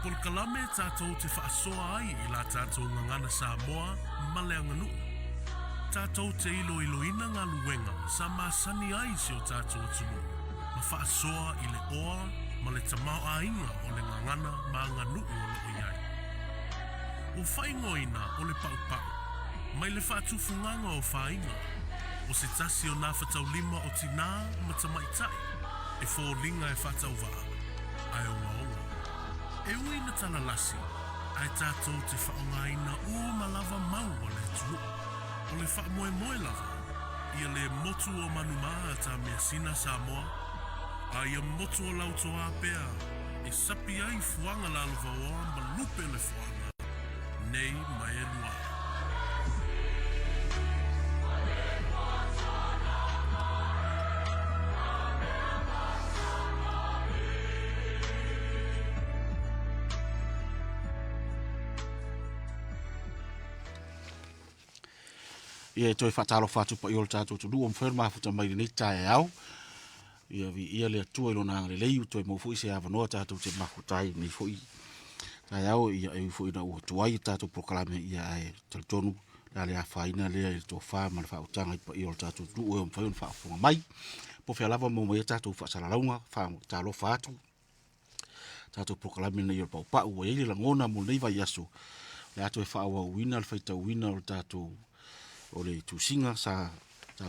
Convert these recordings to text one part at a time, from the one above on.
Kalame tātou te whaasoa ai I la tātou ngangana Samoa ma le anganu. Tātou te ina ngā luenga sa māsani ai si o tātou atunu. Ma whaasoa I le oa ma le tamau ainga o le ngangana ma nganu o loo iai. O whaingoina o le pau. Mai le whaatufunganga o whainga. O se tasi o nā whatau lima o tina ma tamaitai. E fōlinga e whatau waa. Ai o ngaonga. E ui na tala lasi, ai tātou te whaongaina ma lava mau o le tunu. O le wha moe lava, ia le motu o manu maa ta mea sina Samoa. A ia motu o lautoa pea, e sapi ai fuanga la alva oa ma lupe le fuanga. Nei mai e lua. Ia toi whatalo whatu pa iol tātou tu duo mwherma futa mai ni tae au. Ia le atua ilo nanga le leiu toi mawhu I se awanoa tātou te makutai ni fui. Tae au ia e fui na ua tuai tātou proklame ia e taritonu. La le a whaina lea I tō wha ma le whautanga I pa iol tātou tu duo mwhaion whaafunga mai. Po whea lava mo mai tātou whaasaralaunga wha tālo whatu. Tātou proklame na iol pau ua eile la ngona mo neiva yaso. Le ato e whaawa uina le whaita uina o tātou o le tusinga sa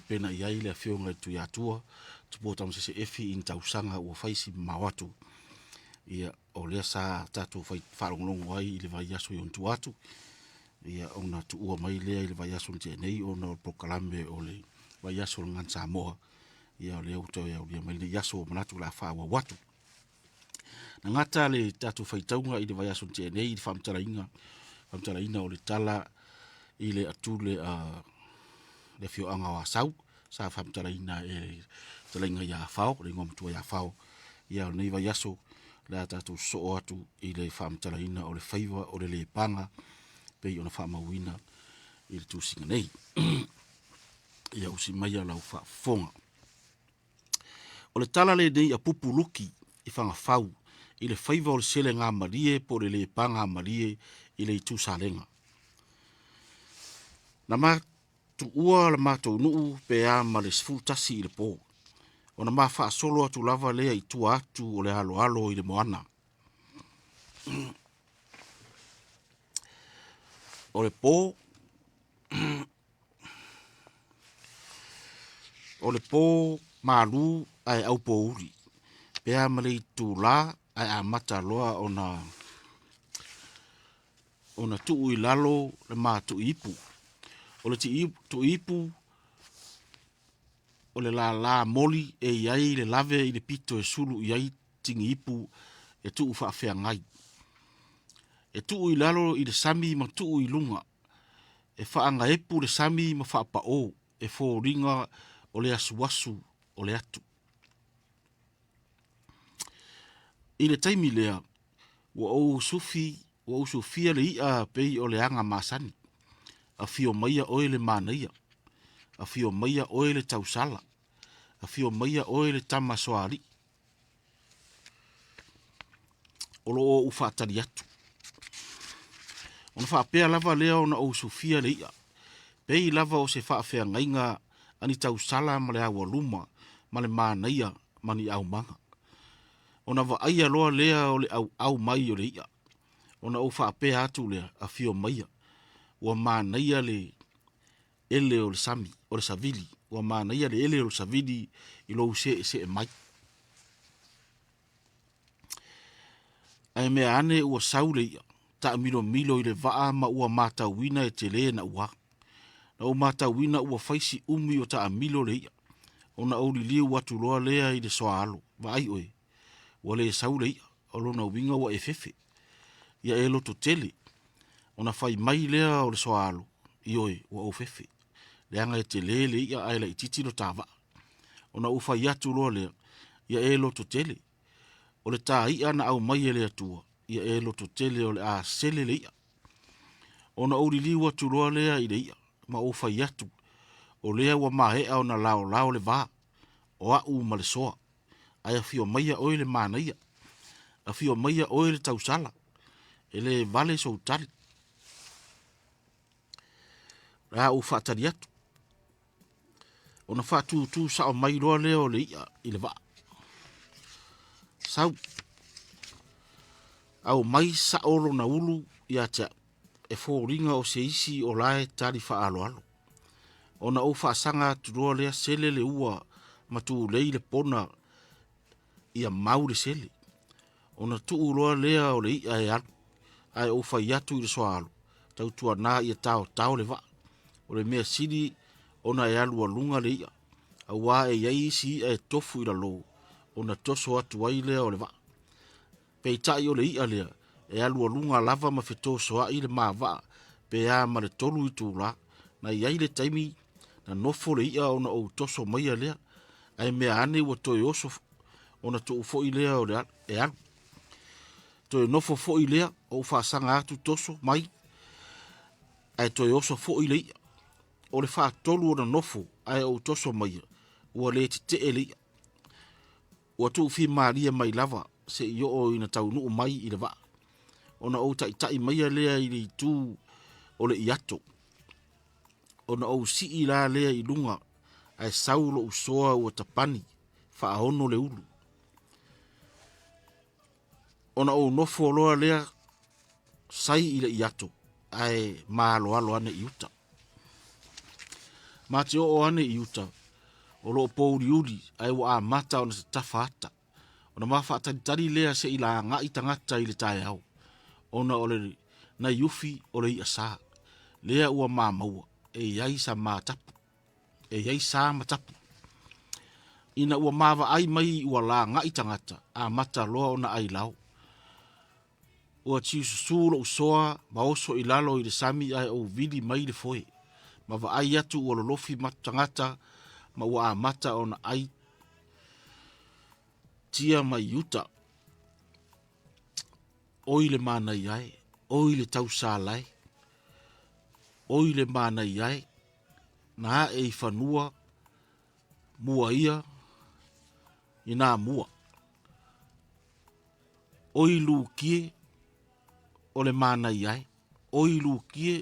pena I ai le whionga tu iatua tu pōtam se efi in tausanga ua whaisi mawatu ia o lea sa tatu wharongonongo ai I le vai aso I ontu atu ia ona tu ua mai lea I le vai aso nte nei ona o prokalame o le vai aso le ngan Samoa ia o lea uto ia o lea mai le aso o manatu la whawa watu na ngata le tatu whaitaunga I le vai aso nte nei I le whamtaraina o le tala I le atu le fio anga wa sau sa famtara ina e talenga ya fao le ngom tu ya fao ia nei va yaso la tatu so atu I le famtara ina o le faiva o le panga pe ona fama wina I le tu singa nei ia usi mai la fa fonga o le tala le nei a pupuluki I fanga fau I le faiva o le sele nga marie po le panga marie I le tu salenga na ma tu ua la mātou nuu pe a ma le sfutasi I le pō. O na maa wha solo atu lava lea I tua atu o le alo I le moana. O le pō, o le pō maru ai au pō uri. Pe a ma le tu la ai a mata loa ona tuu I lalo le mātou ipu. O le tu ipu o le la moli e iai le lave I le pito e sulu iai tingi ipu e tuu whaafea ngai. E tuu I lalo I le sami ma tuu I lunga. E whaanga epu le sami ma whaapa o e fō ringa o le asuasu o le atu. I le taimi lea wa o sufia le ia pei o le anga masani. A fio maia oe le manaia, a fio maia oe le tausala, a fio maia oe le tamasoari. O loo u whaatari atu. Ona whaapea lava lea ona o sufia le ia, pei lava o se whaafea ngainga ani tausala ma le awa luma, ma le manaia mani au manga. Ona wa aia loa lea o le au mai o le ia, ona o whaapea atu lea a fio maia. Wa manaia le ele o le sami, o le savili. Wa manaia le ele o le savili I lo se mai. Ai mea ane ua saule ia. Ta milo I le vaa ma ua mata wina e te le na ua. Na o mata wina ua faisi umi o ta milo le ia. Ona au li liu watu loa lea I le soa alo. Wa ai oe. Wa le saule ia. Olo na winga wa efefe. Ia elo to tele. Ona fai mai lea o le soalo, ioe, wa ofefe. Leanga e te lele ia aila I titino tawa. Ona ufa iatu loa lea, ia e loto tele. O le taa ia na au mai lea tua, ia e loto tele o le a sele le ia. Ona uri liwa tu loa lea I le ia, ma ufa iatu. O lea wa mahea o na lao le vaa, o au ma le soa. Ai a fio maia oe le mana ia. A fio maia oe le tausala. ele vale so tari ra u fatari atu ona fatu tu sa o mai roa leo le ia i le va sau au mai sa oro na ulu ia te e fōringa o se isi o lae tari fa alo alo ona o fa sanga tu roa lea sele le ua matu leile pona ia maure sele ona tu roa lea o le ia e alu ai o fa iatu i le soa alu tau tua na ia tau le va o le mea siri ona e alu alunga le ia a wā e iai isi e tofu i la lo ona toso atu ai lea o le va pe tai o le ia lea e alu alunga lava ma feto soa i le maa va pe a ma le tolu i tu la na iai le taimi na nofo le ia ona o toso maia lea ai mea ane ua toi oso ona to ufo i lea o le e alu toi nofo fo i lea o fa sanga atu toso mai ai toi oso fo i lea o le fa tolu ona nofo ai o toso maia ua le te ele ua tu fi maria mai lava se yo o ina tau nu mai i le va ona o tai maia lea i le tu o le iato ona o si i la lea i lunga ai saulo usoa ua tapani fa ahono le ulu ona o nofo loa lea sai i le iato ai malo alo ane i uta ma te o ane i uta o lo pouri uri ai wa mata ona se tafata ona mafa tari lea se ila nga itangata i le tai au ona ole na yufi ole i asa lea ua mamaua e iai sa matapu e iai sa matapu ina ua mava ai mai ua la nga itangata a mata loa ona ai lau ua tiu susulo usoa maoso i lalo i le sami ai o vidi mai le foe mava ai atu ua lolofi matangata ma ua amata ona ai tia mai yuta oile mana iai oile tau salai oile mana iai na e fanua mua ia ina mua oilu kie ole mana iai oilu kie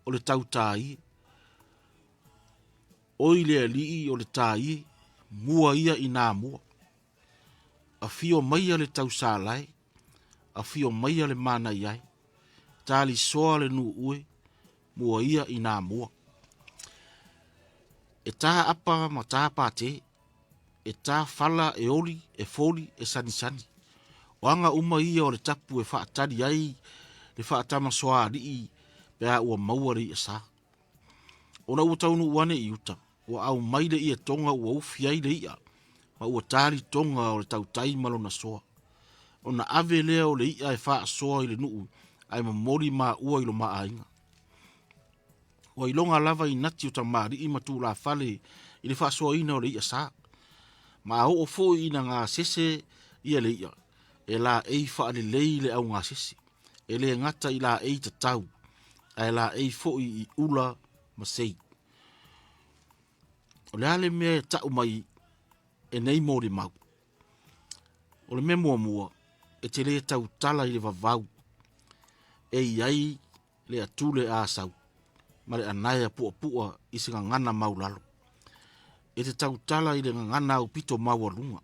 ole tau tai oile ali ole tai mua ia ina mua a fio mai le tau salai a fio mai le mana iai tali soa le nu ue mua ia ina mua e tā apa ma tā pate e tā fala e oli e foli e sani sani wanga uma ia o le tapu e wha atari ai le wha atama soa li i pēa ua mauari e sa ona ua taunu uane i uta ua au maile i e tonga ua ufi ai le ia ma ua tari tonga o le tau tai malo na soa ona ave lea o le ia e wha soa i le nuu ai ma mori ma ua ilo ma ainga ua ilonga lava i nati o tamari i matu la fale i le wha soa ina o le ia sa ma o fo ina ngā sese ia le ia e la ei wha ale lei le au ngā sese e le ngata i la ei ta tau ai la ei fo i ula ma sei o le ale mea ta umai e nei mori mau o le mea mua mua e te le tau tala i le vavau e iai le atule a sau ma le anaya pua pua i singa ngana mau lalo e te tau tala i le ngana au pito mau alunga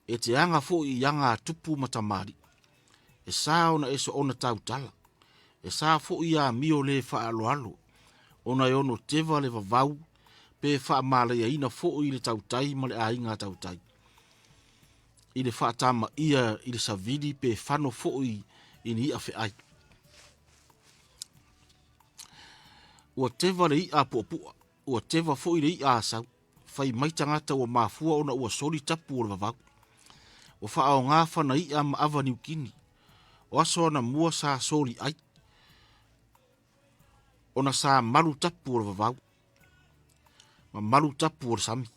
e te anga fo i anga tupu matamari e saa ona eso ona tau tala e saa fo i a mio le fa alo alo ona e ono teva le vavau pe fa mala ia ina fo i le tau tai ma le a inga tau tai i le fa tama ia i le savidi pe fano fo i ni a fe ai ua teva le i a puapua ua teva fo i le i a sau fai mai tangata ua mafua ona ua soli tapu o le vavau ua fa ao ngā fana i a ma ava niukini o aso na mua sa soli ai ona sa malu tapu o le vavau ma malu tapu o le sami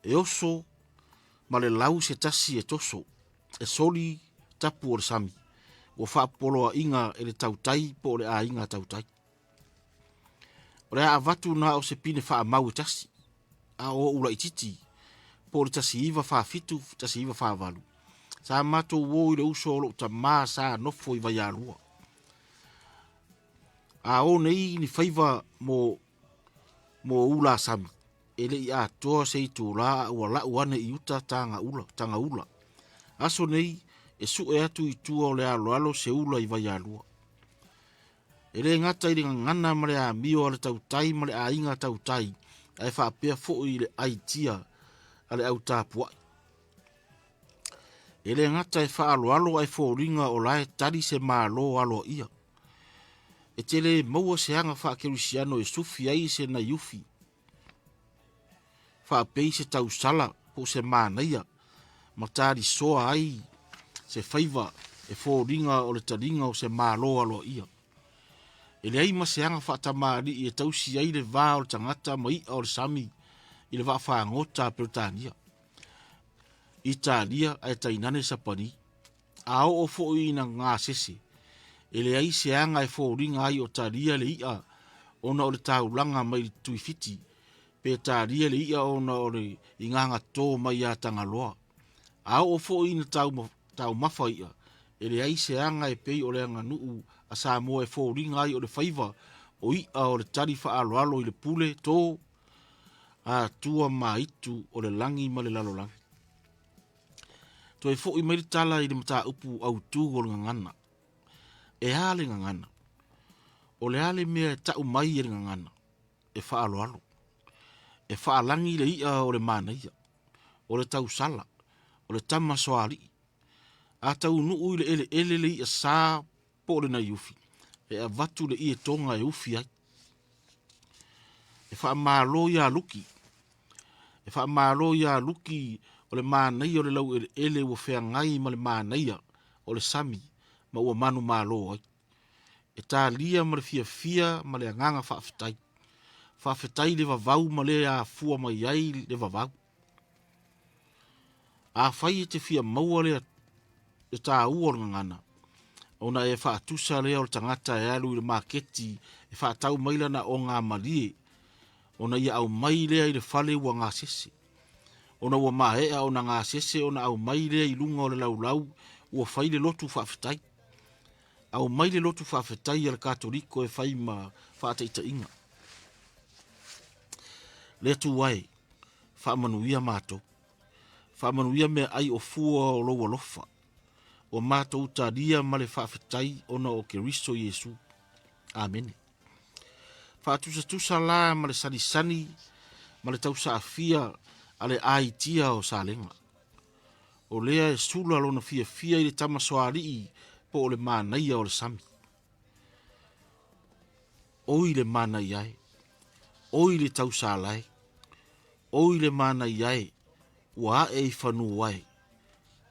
e oso ma le lau se tasi e toso e soli tapu o le sami ua fa apolo a inga e le tautai po le a inga tautai o le a vatu na o se pine fa mau e tasi a o ula ititi po le tasi iwa fa fitu tasi iwa fa valu sa matou wo i le uso o lo tamā sa nofo i vai alua a o nei ni faiva mo ula sami ele i atoa se i tūlā ua lau ana i uta tanga ula aso nei e su e atu i tua o le alo se ula i vai alua ele ngata i le ngana ma le a mio o le tautai ma le a inga tautai ai whaapea fo i le aitia ale au tāpua ele ngata e whaalo ai fo ringa o lae tari se mālo alo ia e tele maua se anga whaakerusiano e sufi ai se na yufi whaapei se tau sala po se mānaia ma tāri soa ai se whaiva e fo ringa o le taringa o se mālo alo ia e le aima se anga whaatamari i e tausi ai le vā o le tangata mai o le sami i le vā whaangota Britania Italia ai tainane sapani a o fo i na ngā sese e le ai se anga e fo ringa ai o taria le ia ona o le taulanga mai le tuifiti pe taria le ia ona o le inganga tō mai a tangaloa a o fo i na tau mafa ia e le ai se anga e pei o le anga nuu a sa mo e fo ringa ai o le faiva o ia o le tarifa alo i le pule tō a tua maitu o le langi ma le lalolangi to e fo i mai tala i le mata upu au tu o le ngana e ale ngana o le ale mea tau mai e ngana e fa alo e fa langi le ia o le mana ia o le tau sala o le tama soali a tau nuu i le ele le ia sa po le na yufi e a vatu le ia tonga e ufi ai e fa malo ia luki e fa malo ia luki o le mānai o le lau ele ua whea ngai ma le mānai o le sami ma ua manu malo ai. E tā lia ma le fia ma le anganga whaafetai. Whaafetai le vavau ma le a fua mai ai le vavau. A whai e te fia maua le e tā ua o ngana. Ona e whaatusa lea o le tangata e alu i le maketi e whaatau mailana o ngā malie. Ona ia au mai lea i le whale ua ngā sese. Ona ua mahea ona ngā sese ona au mai lea i lunga o le laulau ua whai le lotu whaafetai. Au mai le lotu whaafetai ala katoriko e whai ma whaataita inga. Le tu wai, whaamanuia mātou. Whaamanuia mea ai o fua o loa lofa. O mātou utaria ma le whaafetai ona o Keriso Yesu. Amen. Whaatusa la ma le sani ma le tausa afia ale aitia o salenga. O lea e sula lona fia i le tamasoari po o le mānaia o le sami. Oi le mānai ai. Oi le tausa alai. Oi le mānai ai. Ua e i whanu ai.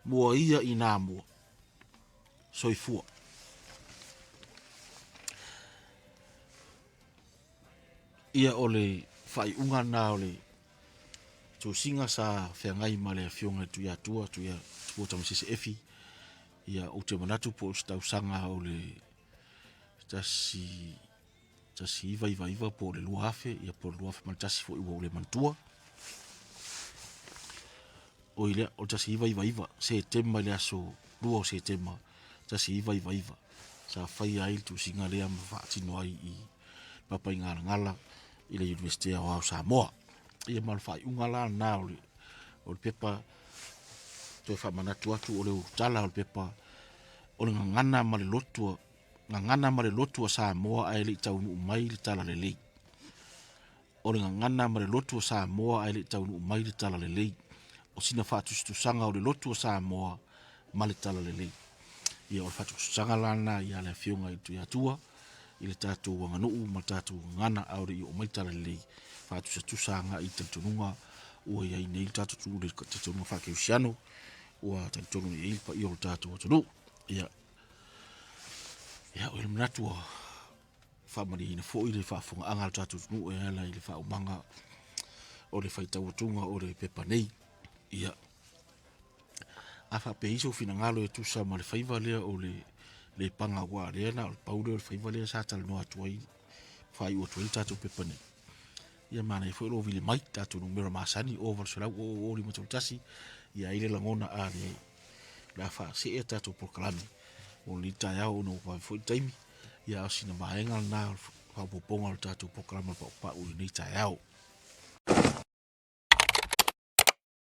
Mua ia i nā mua. Soifua. Ia o le whai unga nā o le tu singa sa whengai ma le fionga tu ia tua tu ia tuota masese efi ia o te manatu po stau sanga o le tasi iva po le luafe ia po luafe ma tasi fo iwa o le mantua o ile o tasi iva se tema le aso lua o se tema tasi iva sa fai ai tu singa lea ma whaatino ai i papa i ngala i le University o Samoa ia malfai ungala na o le pepa to fa manatu atu o le tala o le pepa o le ngana ma le lotu Samoa ai le tau mai le tala le lei o le ngana ma le lotu Samoa ai le tau mai le tala le lei o sina fatu sanga o le lotu Samoa ma le tala le lei ia o fatu sanga lana ia le fionga i tu ia tua i le tatu wanganu ma tatu ngana au le o mai tala le lei fatu sanga i tantunga ua ia i nei tatu tu le tantunga whakeusiano ua tantunga i ilpa i o tatu o tunu ia o le manatu o whamari ina fo i le whaafunga anga tatu tunu e ala i le whaumanga o le whaitautunga o le pepa nei ia a whapeiso fina ngalo e tusa ma le whaiva lea o le panga wa lea na o le paule o le whaiva lea sa tala noa tuai whai ua tuai tatu pepa nei ia mana i fo lo vile mai tatu numero masani o val solau o li matutasi ia ile langona a le la fa se e tatou proklami o li tai au no pa foi taimi ia o sina maenga na fa poponga o tatou proklama pa u ni tai au